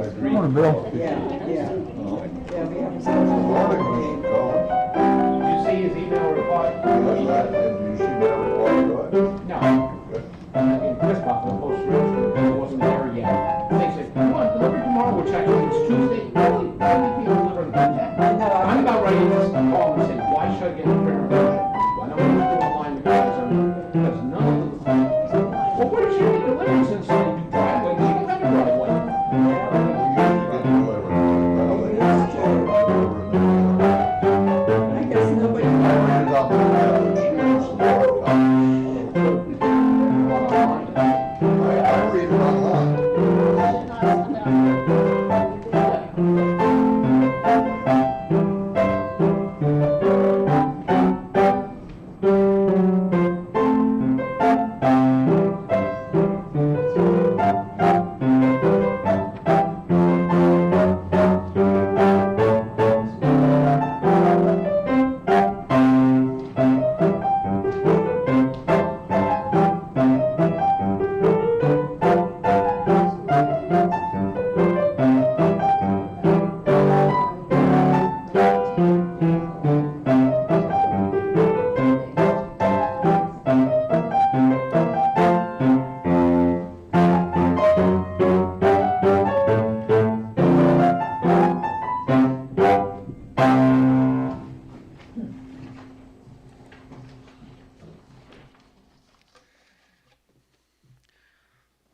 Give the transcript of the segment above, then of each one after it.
Good morning, Bill. Yeah, yeah. Yeah, we have some. Morning, Mr. Collins. Did you see his email reply? Yes, I did. You see my reply to it? No. Good. In Chris box, the post it wasn't there yet. They said, come on, deliver tomorrow, which actually it's Tuesday. Really? How many people deliver the content? I'm about ready to just call and say, why should I get the printer bill? Why don't we just do online because none of them. Well, where does she get delivered since they do driveway? She don't have a driveway. We usually get delivered. Well, they just deliver I guess nobody. I read it on the web, and she reads the hard copy. I read it online.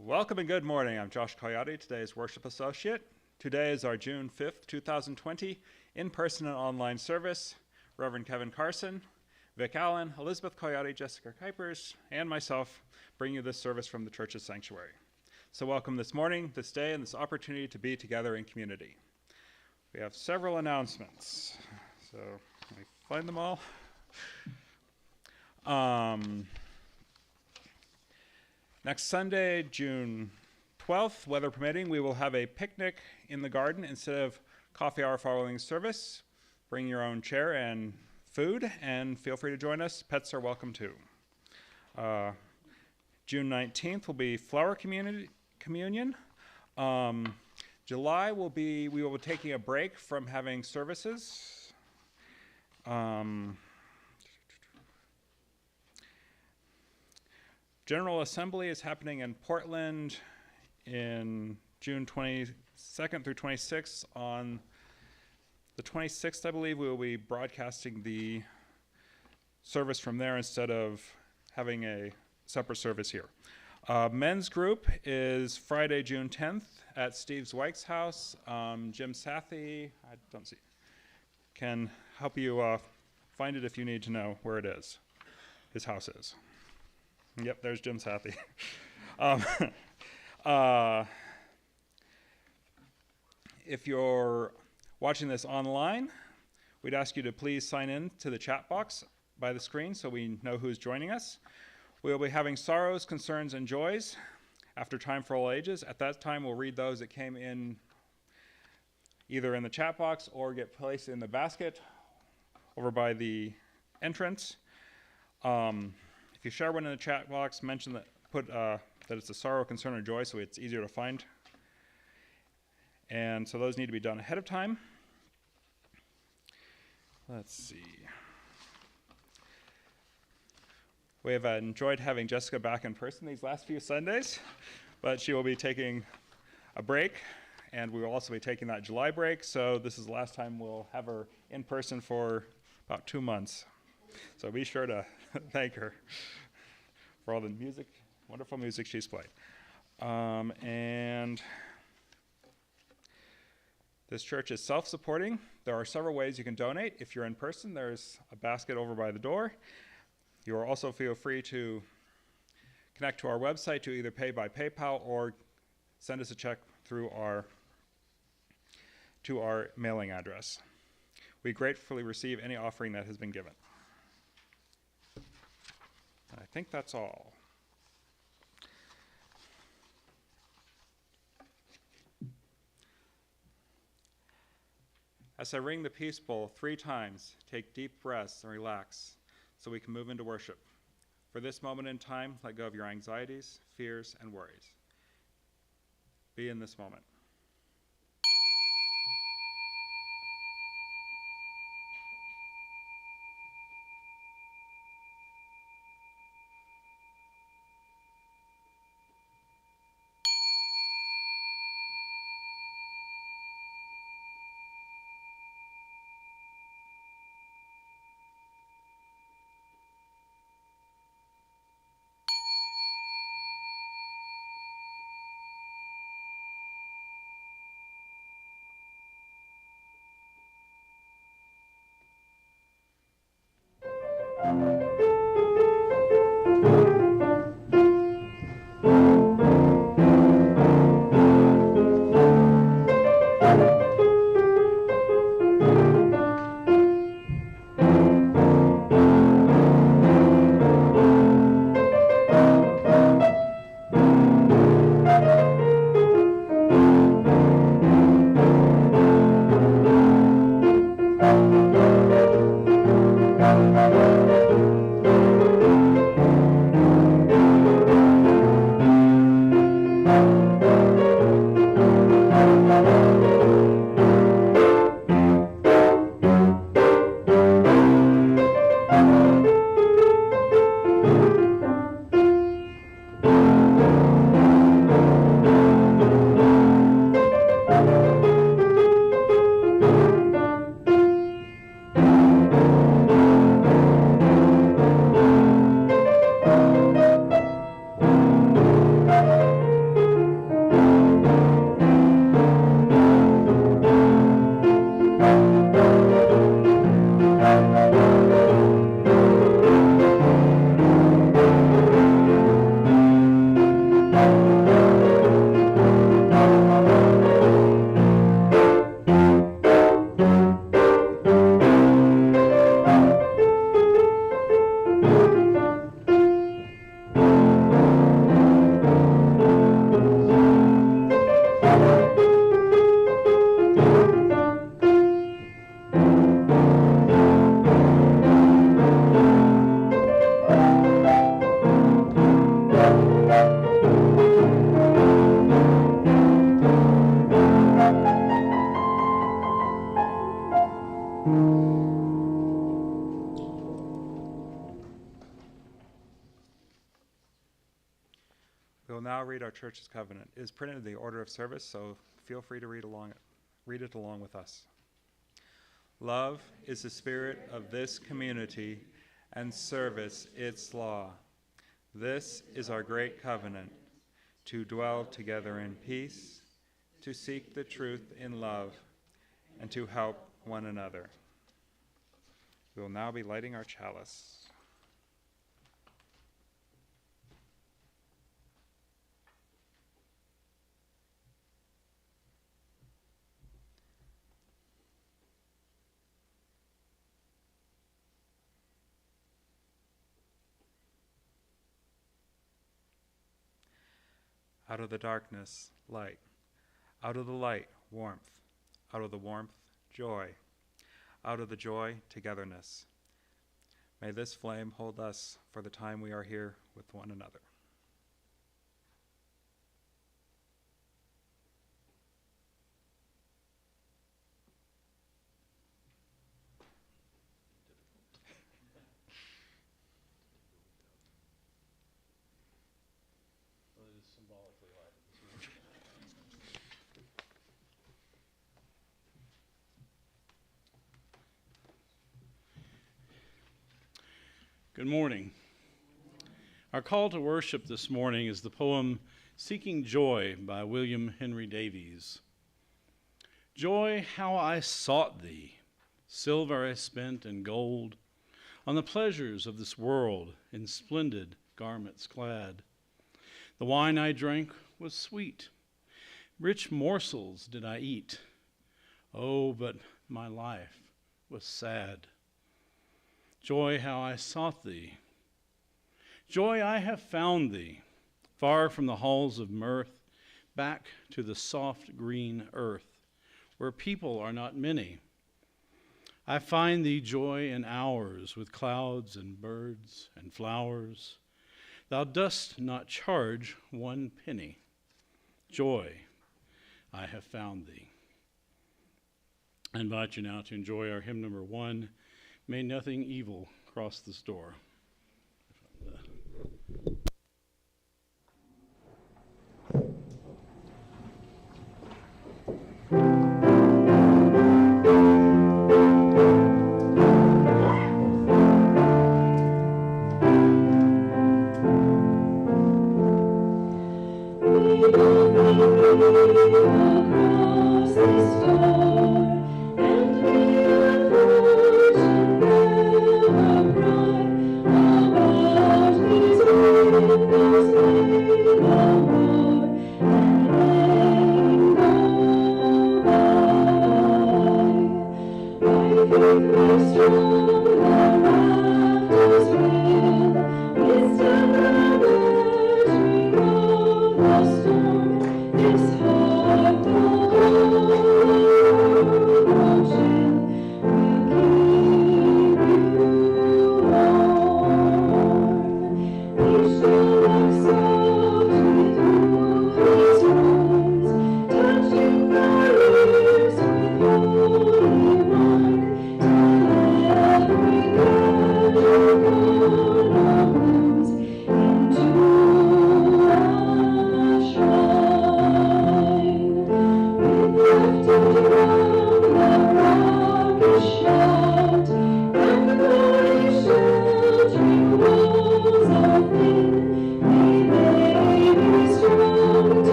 Welcome and good morning. I'm Josh Coyote, today's worship associate. Today is our June 5th, 2020, in-person and online service. Reverend Kevin Carson, Vic Allen, Elizabeth Coyote, Jessica Kuipers, and myself bring you this service from the church's sanctuary. So welcome this morning, this day, and this opportunity to be together in community. We have several announcements. So let me find them all. Next Sunday, June 12th, weather permitting, we will have a picnic in the garden instead of coffee hour following service. Bring your own chair and food, and feel free to join us. Pets are welcome too. June 19th will be flower communion. July we will be taking a break from having services. General Assembly is happening in Portland in June 22nd through 26th. On the 26th, I believe, we will be broadcasting the service from there instead of having a separate service here. Men's group is Friday, June 10th at Steve Zweig's house. Jim Sathy, I don't see, can help you find it if you need to know where it is, his house is. Yep, there's Jim Sathy. If you're watching this online, we'd ask you to please sign in to the chat box by the screen so we know who's joining us. We'll be having sorrows, concerns, and joys after Time for All Ages. At that time, we'll read those that came in either in the chat box or get placed in the basket over by the entrance. If you share one in the chat box, mention that, put that it's a sorrow, concern, or joy so it's easier to find. And so those need to be done ahead of time. Let's see. We have enjoyed having Jessica back in person these last few Sundays, but she will be taking a break, and we will also be taking that July break, so this is the last time we'll have her in person for about 2 months. So be sure to thank her for all the music, wonderful music she's played. And this church is self-supporting. There are several ways you can donate. If you're in person, there's a basket over by the door. You will also feel free to connect to our website to either pay by PayPal or send us a check through to our mailing address. We gratefully receive any offering that has been given. I think that's all. As I ring the peace bowl 3 times, take deep breaths and relax so we can move into worship. For this moment in time, let go of your anxieties, fears, and worries. Be in this moment. read our church's covenant. It is printed in the order of service, so feel free to read it along with us. Love is the spirit of this community, and service its law. This is our great covenant, to dwell together in peace, to seek the truth in love, and to help one another. We will now be lighting our chalice. Out of the darkness, light. Out of the light, warmth. Out of the warmth, joy. Out of the joy, togetherness. May this flame hold us for the time we are here with one another. Good morning. Our call to worship this morning is the poem Seeking Joy by William Henry Davies. Joy, how I sought thee, silver I spent and gold, on the pleasures of this world in splendid garments clad. The wine I drank was sweet, rich morsels did I eat. Oh, but my life was sad. Joy, how I sought thee. Joy, I have found thee, far from the halls of mirth, back to the soft green earth, where people are not many. I find thee joy in hours with clouds and birds and flowers. Thou dost not charge 1 penny. Joy, I have found thee. I invite you now to enjoy our hymn number 1, May Nothing Evil Cross This Door.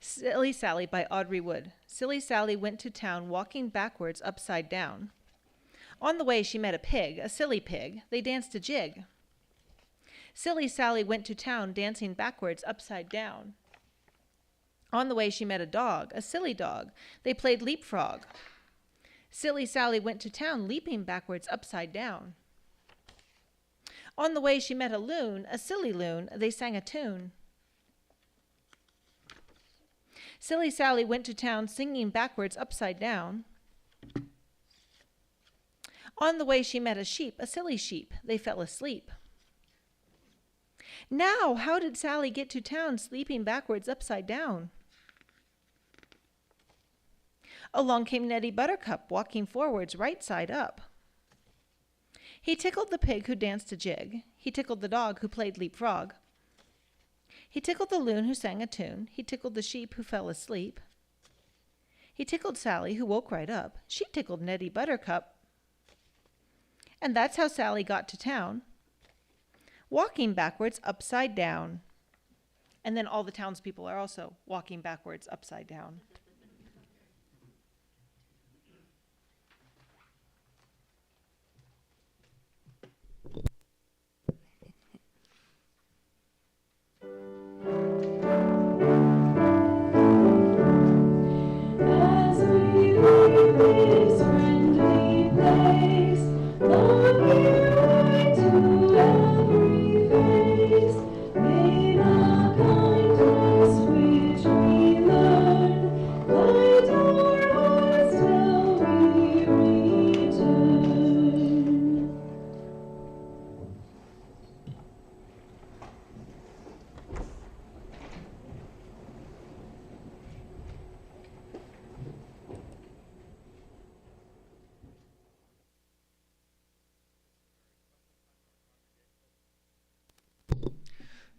Silly Sally by Audrey Wood. Silly Sally went to town walking backwards upside down. On the way she met a pig, a silly pig. They danced a jig. Silly Sally went to town dancing backwards upside down. On the way she met a dog, a silly dog. They played leapfrog. Silly Sally went to town, leaping backwards upside down. On the way she met a loon, a silly loon. They sang a tune. Silly Sally went to town, singing backwards upside down. On the way she met a sheep, a silly sheep. They fell asleep. Now, how did Sally get to town, sleeping backwards upside down? Along came Nettie Buttercup, walking forwards right side up. He tickled the pig who danced a jig. He tickled the dog who played leapfrog. He tickled the loon who sang a tune. He tickled the sheep who fell asleep. He tickled Sally who woke right up. She tickled Nettie Buttercup. And that's how Sally got to town, walking backwards upside down. And then all the townspeople are also walking backwards upside down. As we leave this friendly place, looking right to every face, may the kindness which we learn light our hearts till we return.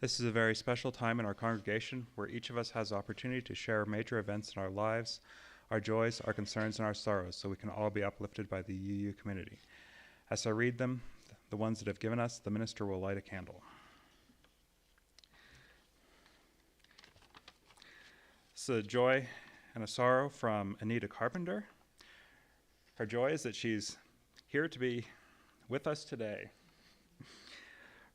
This is a very special time in our congregation where each of us has the opportunity to share major events in our lives, our joys, our concerns, and our sorrows, so we can all be uplifted by the UU community. As I read them, the ones that have given us, the minister will light a candle. It's a joy and a sorrow from Anita Carpenter. Her joy is that she's here to be with us today.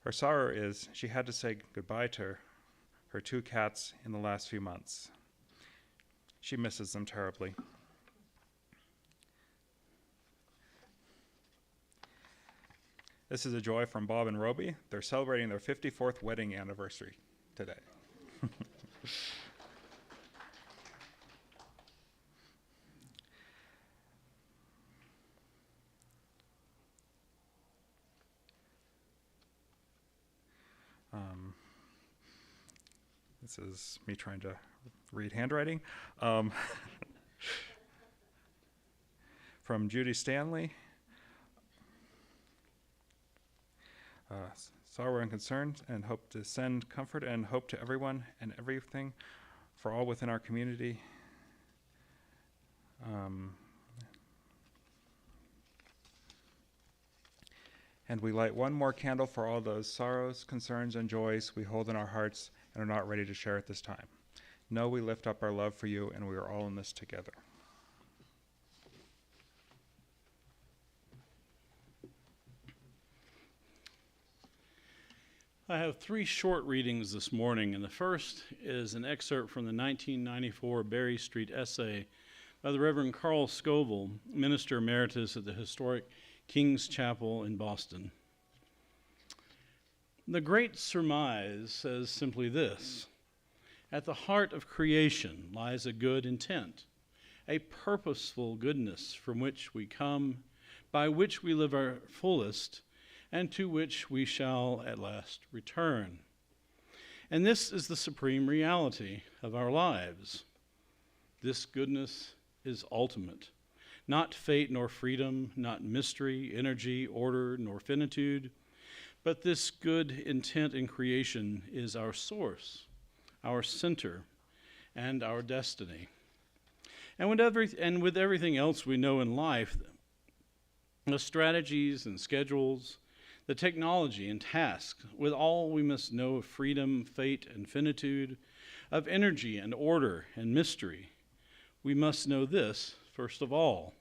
Her sorrow is she had to say goodbye to her 2 cats in the last few months. She misses them terribly. This is a joy from Bob and Roby. They're celebrating their 54th wedding anniversary today. This is me trying to read handwriting. From Judy Stanley. Sorrow and concern, and hope to send comfort and hope to everyone and everything for all within our community. And we light one more candle for all those sorrows, concerns, and joys we hold in our hearts and are not ready to share at this time. Know we lift up our love for you, and we are all in this together. I have 3 short readings this morning, and the first is an excerpt from the 1994 Berry Street essay by the Reverend Carl Scoville, Minister Emeritus at the historic King's Chapel in Boston. The Great Surmise says simply this: at the heart of creation lies a good intent, a purposeful goodness from which we come, by which we live our fullest, and to which we shall at last return. And this is the supreme reality of our lives. This goodness is ultimate, not fate nor freedom, not mystery, energy, order, nor finitude, but this good intent in creation is our source, our center, and our destiny. And with everything else we know in life, the strategies and schedules, the technology and tasks, with all we must know of freedom, fate, and finitude, of energy and order and mystery, we must know this, first of all: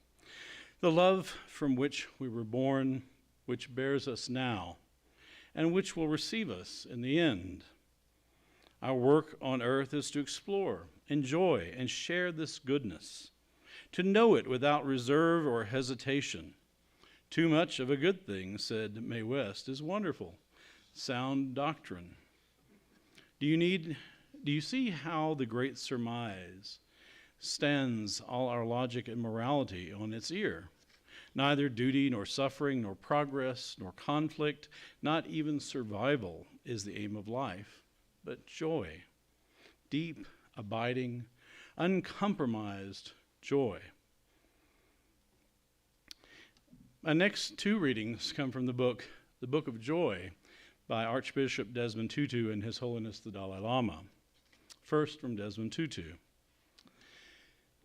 the love from which we were born, which bears us now, and which will receive us in the end. Our work on earth is to explore, enjoy, and share this goodness, to know it without reserve or hesitation. Too much of a good thing, said Mae West, is wonderful. Sound doctrine. Do you see how the great surmise stands all our logic and morality on its ear? Neither duty, nor suffering, nor progress, nor conflict, not even survival is the aim of life, but joy. Deep, abiding, uncompromised joy. My next two readings come from the Book of Joy by Archbishop Desmond Tutu and His Holiness the Dalai Lama. First from Desmond Tutu.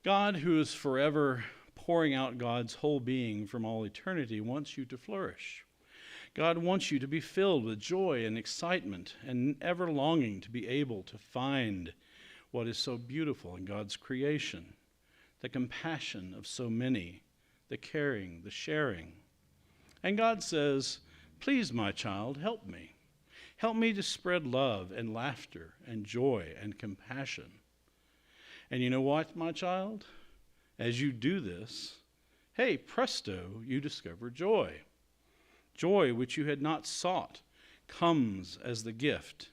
God, who is forever pouring out God's whole being from all eternity, wants you to flourish. God wants you to be filled with joy and excitement and ever longing to be able to find what is so beautiful in God's creation, the compassion of so many, the caring, the sharing. And God says, please, my child, help me. Help me to spread love and laughter and joy and compassion. And you know what, my child? As you do this, hey, presto, you discover joy. Joy which you had not sought comes as the gift,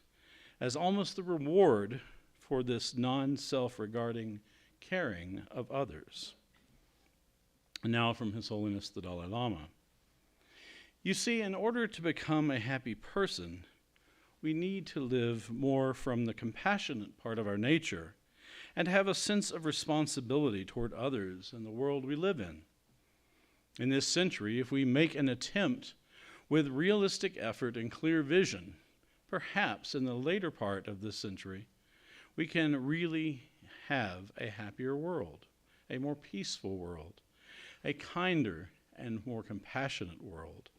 as almost the reward for this non-self-regarding caring of others. And now from His Holiness the Dalai Lama. You see, in order to become a happy person, we need to live more from the compassionate part of our nature and have a sense of responsibility toward others and the world we live in. In this century, if we make an attempt with realistic effort and clear vision, perhaps in the later part of this century, we can really have a happier world, a more peaceful world, a kinder and more compassionate world.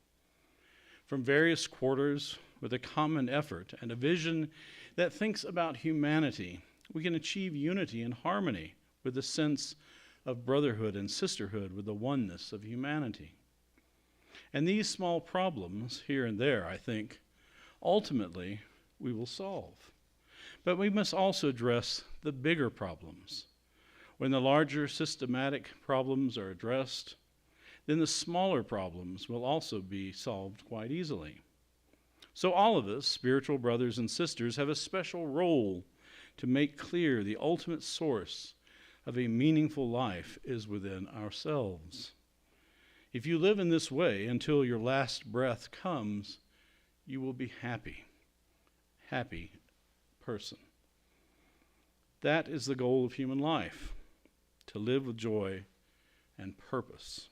From various quarters, with a common effort and a vision that thinks about humanity, we can achieve unity and harmony with a sense of brotherhood and sisterhood with the oneness of humanity. And these small problems here and there, I think, ultimately we will solve. But we must also address the bigger problems. When the larger systematic problems are addressed, then the smaller problems will also be solved quite easily. So all of us, spiritual brothers and sisters, have a special role to make clear the ultimate source of a meaningful life is within ourselves. If you live in this way until your last breath comes, you will be happy person. That is the goal of human life, to live with joy and purpose.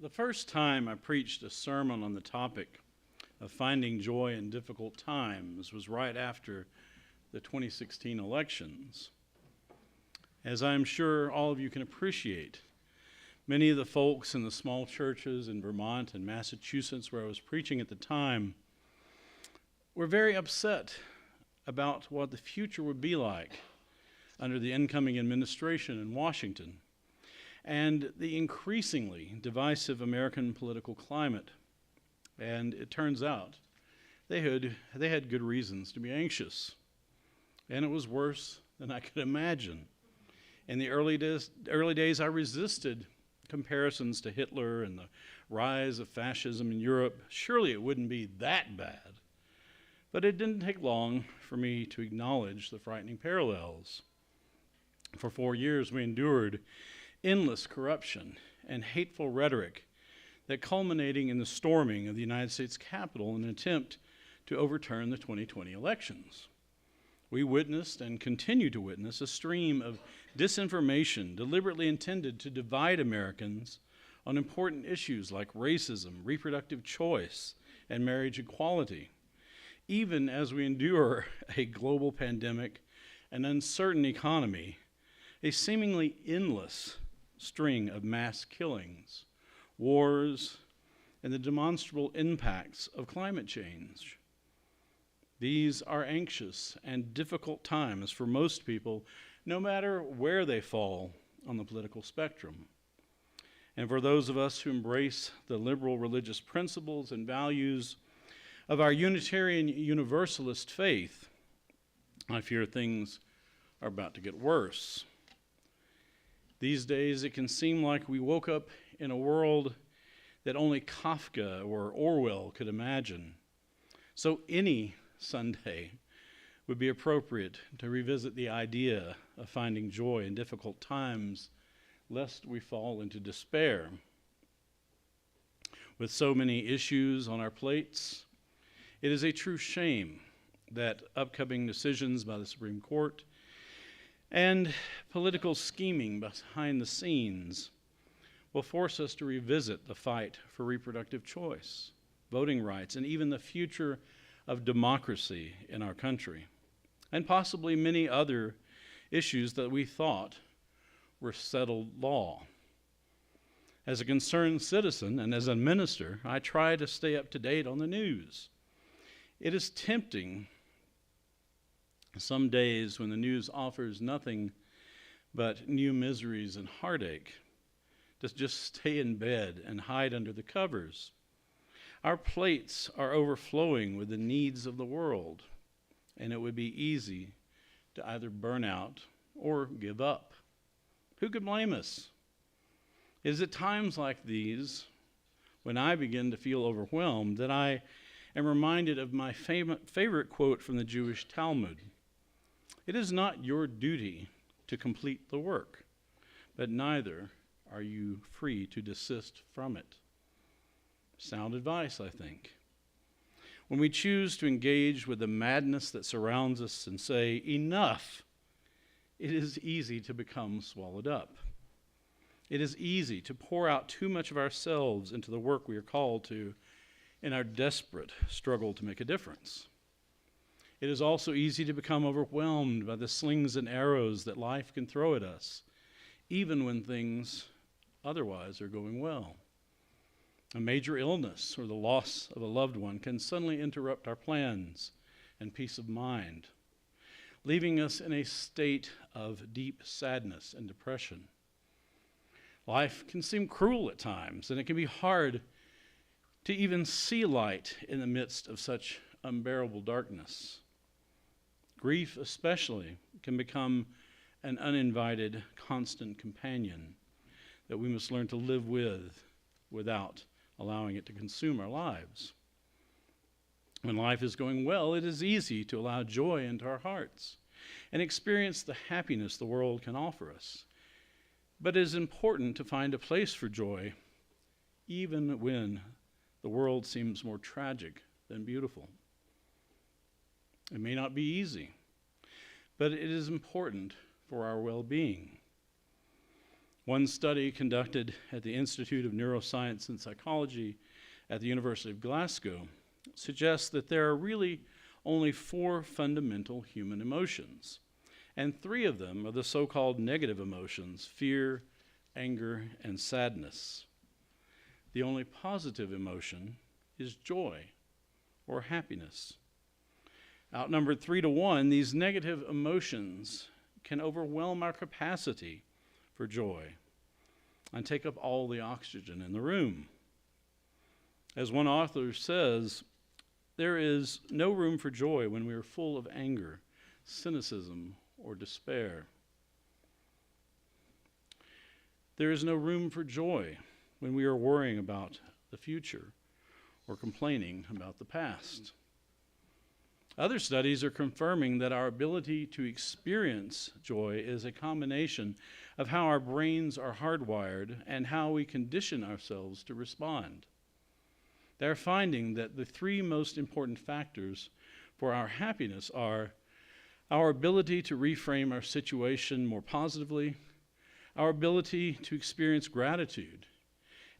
The first time I preached a sermon on the topic of finding joy in difficult times was right after the 2016 elections. As I'm sure all of you can appreciate, many of the folks in the small churches in Vermont and Massachusetts where I was preaching at the time were very upset about what the future would be like under the incoming administration in Washington and the increasingly divisive American political climate. And it turns out they had good reasons to be anxious. And it was worse than I could imagine. In the early days, I resisted comparisons to Hitler and the rise of fascism in Europe. Surely it wouldn't be that bad. But it didn't take long for me to acknowledge the frightening parallels. For 4 years, we endured endless corruption and hateful rhetoric that culminating in the storming of the United States Capitol in an attempt to overturn the 2020 elections. We witnessed and continue to witness a stream of disinformation deliberately intended to divide Americans on important issues like racism, reproductive choice, and marriage equality. Even as we endure a global pandemic, an uncertain economy, a seemingly endless string of mass killings, wars, and the demonstrable impacts of climate change. These are anxious and difficult times for most people, no matter where they fall on the political spectrum. And for those of us who embrace the liberal religious principles and values of our Unitarian Universalist faith, I fear things are about to get worse. These days, it can seem like we woke up in a world that only Kafka or Orwell could imagine. So any Sunday would be appropriate to revisit the idea of finding joy in difficult times, lest we fall into despair. With so many issues on our plates, it is a true shame that upcoming decisions by the Supreme Court and political scheming behind the scenes will force us to revisit the fight for reproductive choice, voting rights, and even the future of democracy in our country, and possibly many other issues that we thought were settled law. As a concerned citizen and as a minister, I try to stay up to date on the news. It is tempting some days when the news offers nothing but new miseries and heartache to just stay in bed and hide under the covers. Our plates are overflowing with the needs of the world, and it would be easy to either burn out or give up. Who could blame us? It is at times like these, when I begin to feel overwhelmed, that I am reminded of my favorite quote from the Jewish Talmud. It is not your duty to complete the work, but neither are you free to desist from it. Sound advice, I think. When we choose to engage with the madness that surrounds us and say, enough, it is easy to become swallowed up. It is easy to pour out too much of ourselves into the work we are called to in our desperate struggle to make a difference. It is also easy to become overwhelmed by the slings and arrows that life can throw at us, even when things otherwise are going well. A major illness or the loss of a loved one can suddenly interrupt our plans and peace of mind, leaving us in a state of deep sadness and depression. Life can seem cruel at times, and it can be hard to even see light in the midst of such unbearable darkness. Grief especially can become an uninvited, constant companion that we must learn to live with without allowing it to consume our lives. When life is going well, it is easy to allow joy into our hearts and experience the happiness the world can offer us. But it is important to find a place for joy even when the world seems more tragic than beautiful. It may not be easy, but it is important for our well-being. One study conducted at the Institute of Neuroscience and Psychology at the University of Glasgow suggests that there are really only 4 fundamental human emotions, and 3 of them are the so-called negative emotions: fear, anger, and sadness. The only positive emotion is joy or happiness. Outnumbered 3-1, these negative emotions can overwhelm our capacity for joy and take up all the oxygen in the room. As one author says, there is no room for joy when we are full of anger, cynicism, or despair. There is no room for joy when we are worrying about the future or complaining about the past. Other studies are confirming that our ability to experience joy is a combination of how our brains are hardwired and how we condition ourselves to respond. They're finding that the 3 most important factors for our happiness are our ability to reframe our situation more positively, our ability to experience gratitude,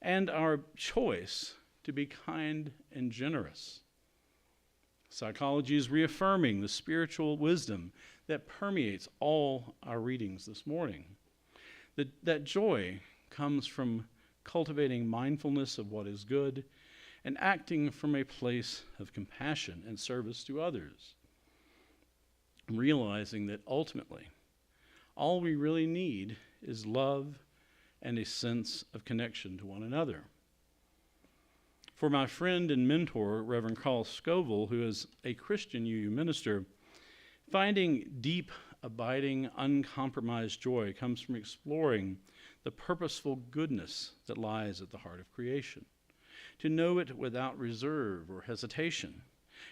and our choice to be kind and generous. Psychology is reaffirming the spiritual wisdom that permeates all our readings this morning. That joy comes from cultivating mindfulness of what is good and acting from a place of compassion and service to others, realizing that ultimately all we really need is love and a sense of connection to one another. For my friend and mentor, Reverend Carl Scoville, who is a Christian UU minister, finding deep, abiding, uncompromised joy comes from exploring the purposeful goodness that lies at the heart of creation, to know it without reserve or hesitation.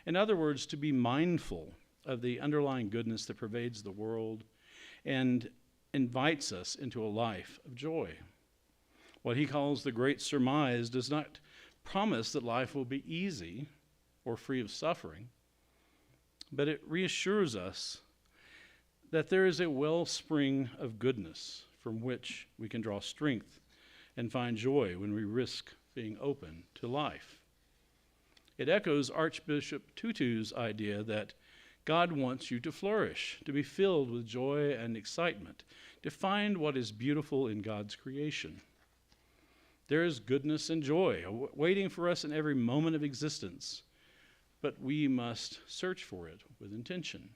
In other words, to be mindful of the underlying goodness that pervades the world and invites us into a life of joy. What he calls the great surmise does not promise that life will be easy or free of suffering, but it reassures us that there is a wellspring of goodness from which we can draw strength and find joy when we risk being open to life. It echoes Archbishop Tutu's idea that God wants you to flourish, to be filled with joy and excitement, to find what is beautiful in God's creation. There is goodness and joy waiting for us in every moment of existence, but we must search for it with intention.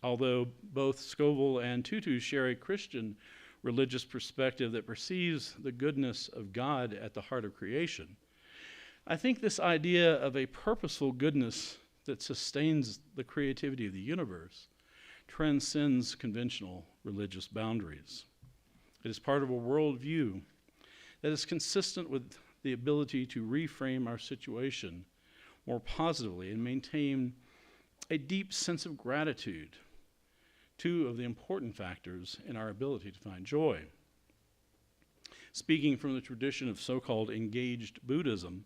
Although both Scoville and Tutu share a Christian religious perspective that perceives the goodness of God at the heart of creation, I think this idea of a purposeful goodness that sustains the creativity of the universe transcends conventional religious boundaries. It is part of a worldview that is consistent with the ability to reframe our situation more positively and maintain a deep sense of gratitude, 2 of the important factors in our ability to find joy. Speaking from the tradition of so-called engaged Buddhism,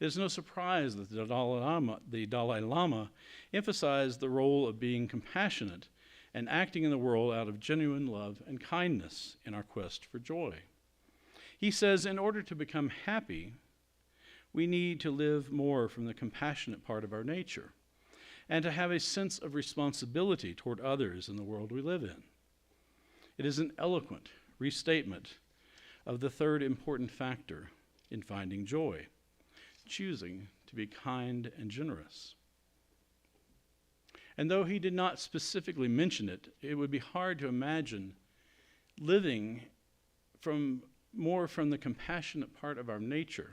it is no surprise that the Dalai Lama emphasized the role of being compassionate and acting in the world out of genuine love and kindness in our quest for joy. He says, in order to become happy, we need to live more from the compassionate part of our nature and to have a sense of responsibility toward others in the world we live in. It is an eloquent restatement of the 3rd important factor in finding joy: choosing to be kind and generous. And though he did not specifically mention it, it would be hard to imagine living from the compassionate part of our nature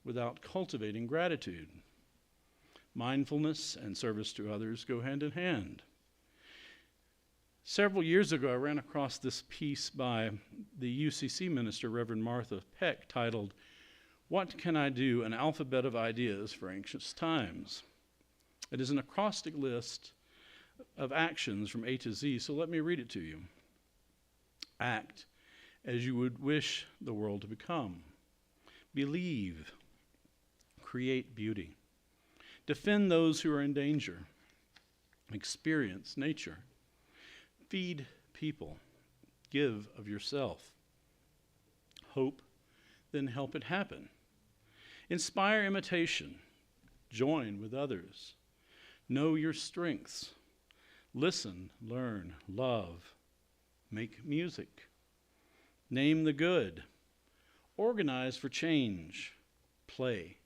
without cultivating gratitude. Mindfulness and service to others go hand in hand. Several years ago, I ran across this piece by the UCC minister, Reverend Martha Peck, titled, "What Can I Do? An Alphabet of Ideas for Anxious Times." It is an acrostic list of actions from A to Z, so let me read it to you. Act as you would wish the world to become. Believe. Create beauty. Defend those who are in danger. Experience nature. Feed people. Give of yourself. Hope, then help it happen. Inspire imitation. Join with others. Know your strengths. Listen, learn, love. Make music. Name the good. Organize for change. Play.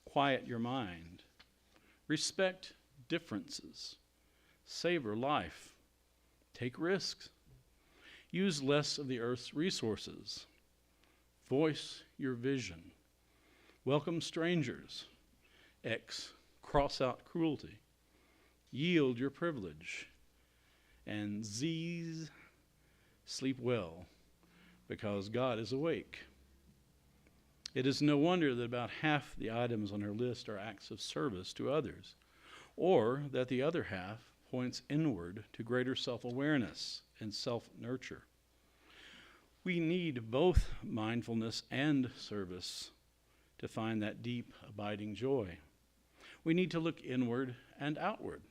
Quiet your mind. Respect differences. Savor life. Take risks. Use less of the earth's resources. Voice your vision. Welcome strangers. X. Cross out cruelty. Yield your privilege. And Z's. Sleep well, because God is awake. It is no wonder that about half the items on her list are acts of service to others, or that the other half points inward to greater self-awareness and self-nurture. We need both mindfulness and service to find that deep, abiding joy. We need to look inward and outward.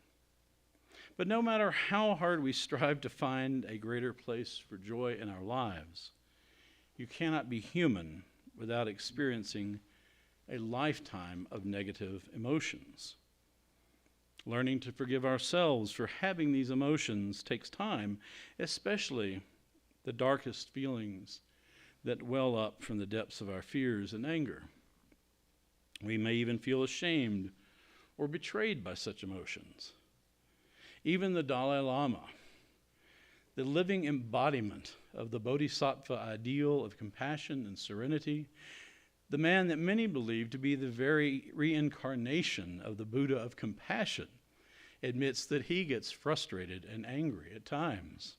But no matter how hard we strive to find a greater place for joy in our lives, you cannot be human without experiencing a lifetime of negative emotions. Learning to forgive ourselves for having these emotions takes time, especially the darkest feelings that well up from the depths of our fears and anger. We may even feel ashamed or betrayed by such emotions. Even the Dalai Lama, the living embodiment of the bodhisattva ideal of compassion and serenity, the man that many believe to be the very reincarnation of the Buddha of compassion, admits that he gets frustrated and angry at times.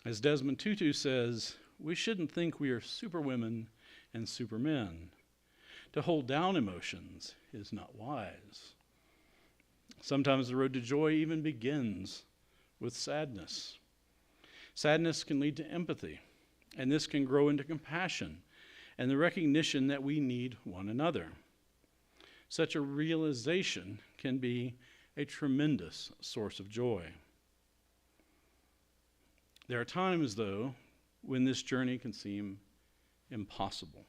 As Desmond Tutu says, we shouldn't think we are superwomen and supermen. To hold down emotions is not wise. Sometimes the road to joy even begins with sadness. Sadness can lead to empathy, and this can grow into compassion and the recognition that we need one another. Such a realization can be a tremendous source of joy. There are times, though, when this journey can seem impossible,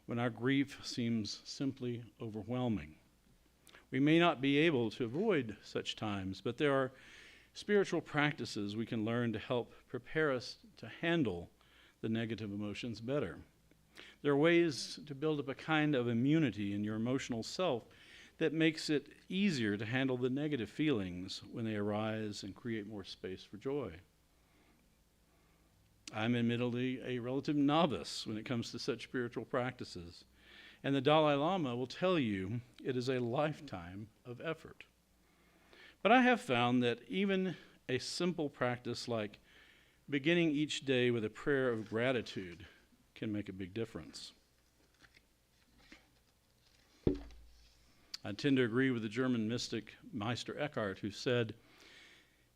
when our grief seems simply overwhelming. We may not be able to avoid such times, but there are spiritual practices we can learn to help prepare us to handle the negative emotions better. There are ways to build up a kind of immunity in your emotional self that makes it easier to handle the negative feelings when they arise and create more space for joy. I'm admittedly a relative novice when it comes to such spiritual practices, and the Dalai Lama will tell you it is a lifetime of effort. But I have found that even a simple practice like beginning each day with a prayer of gratitude can make a big difference. I tend to agree with the German mystic Meister Eckhart, who said,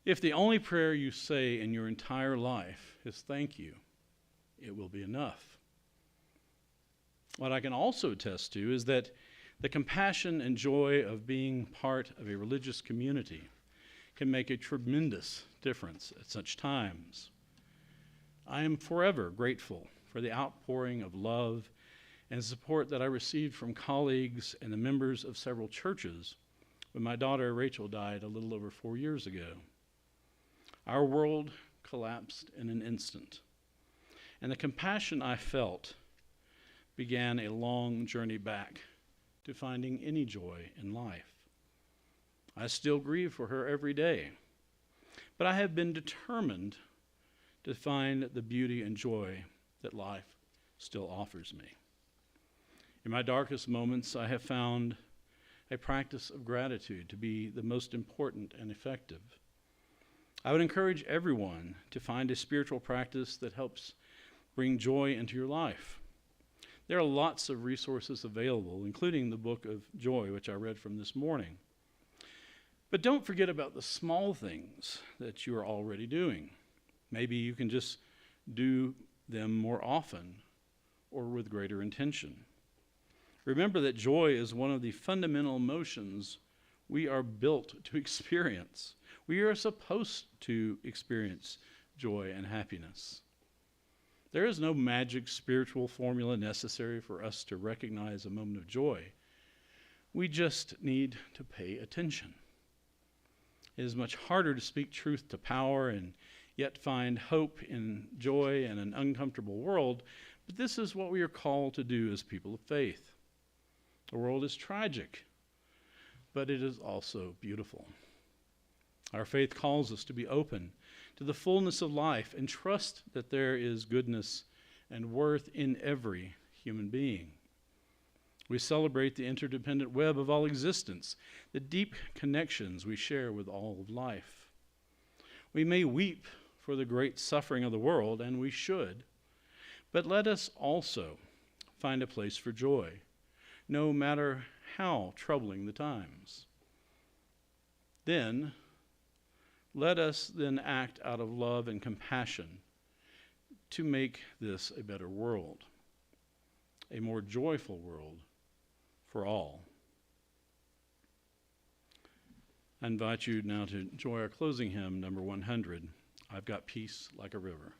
if the only prayer you say in your entire life is thank you, it will be enough. What I can also attest to is that the compassion and joy of being part of a religious community can make a tremendous difference at such times. I am forever grateful for the outpouring of love and support that I received from colleagues and the members of several churches when my daughter Rachel died a little over 4 years ago. Our world collapsed in an instant, and the compassion I felt began a long journey back to finding any joy in life. I still grieve for her every day, but I have been determined to find the beauty and joy that life still offers me. In my darkest moments, I have found a practice of gratitude to be the most important and effective. I would encourage everyone to find a spiritual practice that helps bring joy into your life. There are lots of resources available, including the Book of Joy, which I read from this morning. But don't forget about the small things that you are already doing. Maybe you can just do them more often or with greater intention. Remember that joy is one of the fundamental emotions we are built to experience. We are supposed to experience joy and happiness. There is no magic spiritual formula necessary for us to recognize a moment of joy. We just need to pay attention. It is much harder to speak truth to power and yet find hope in joy in an uncomfortable world, but this is what we are called to do as people of faith. The world is tragic, but it is also beautiful. Our faith calls us to be open to the fullness of life and trust that there is goodness and worth in every human being. We celebrate the interdependent web of all existence, the deep connections we share with all of life. We may weep for the great suffering of the world, and we should, but let us also find a place for joy, no matter how troubling the times. Then, let us then act out of love and compassion to make this a better world, a more joyful world for all. I invite you now to enjoy our closing hymn, number 100, I've Got Peace Like a River.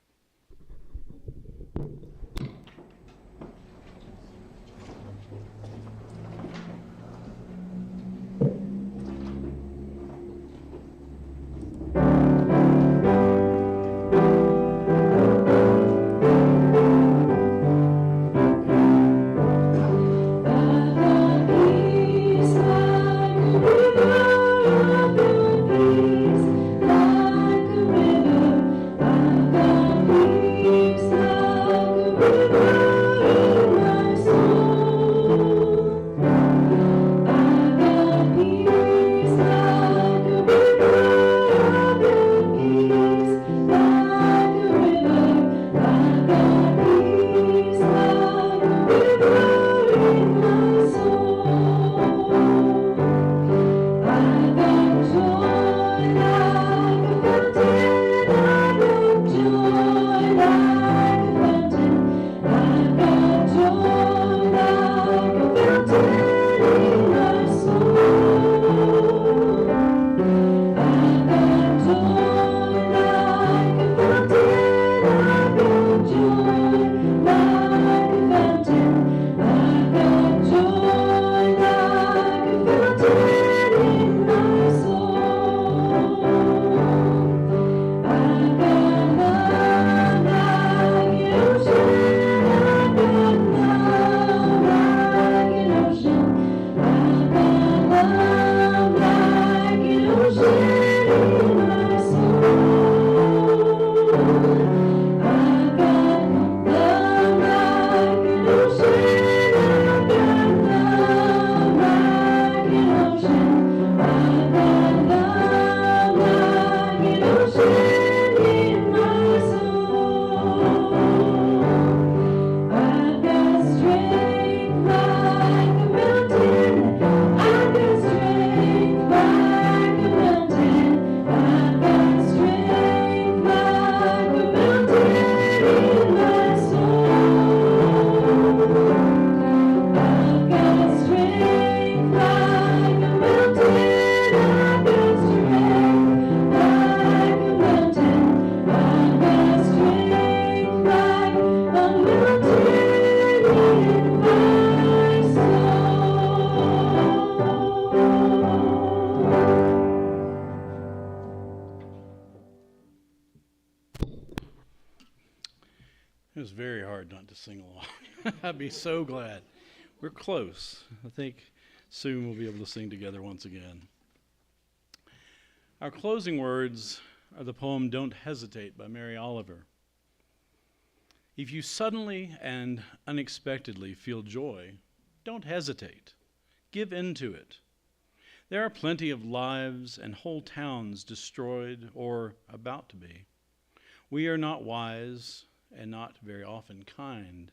It was very hard not to sing along. I'd be so glad. We're close. I think soon we'll be able to sing together once again. Our closing words are the poem Don't Hesitate by Mary Oliver. If you suddenly and unexpectedly feel joy, don't hesitate. Give in to it. There are plenty of lives and whole towns destroyed or about to be. We are not wise and not very often kind,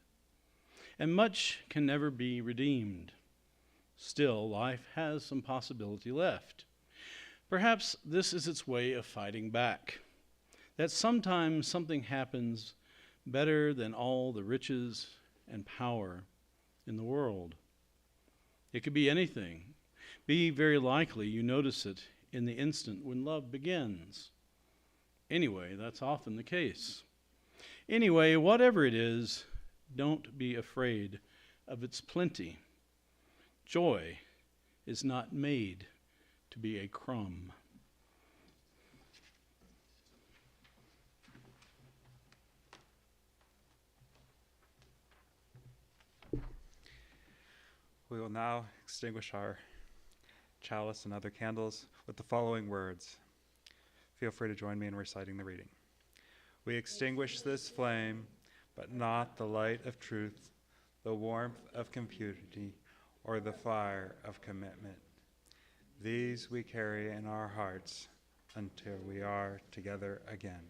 and much can never be redeemed. Still, life has some possibility left. Perhaps this is its way of fighting back, that sometimes something happens better than all the riches and power in the world. It could be anything. Be very likely you notice it in the instant when love begins. Anyway, that's often the case. Anyway, whatever it is, don't be afraid of its plenty. Joy is not made to be a crumb. We will now extinguish our chalice and other candles with the following words. Feel free to join me in reciting the reading. We extinguish this flame, but not the light of truth, the warmth of community, or the fire of commitment. These we carry in our hearts until we are together again.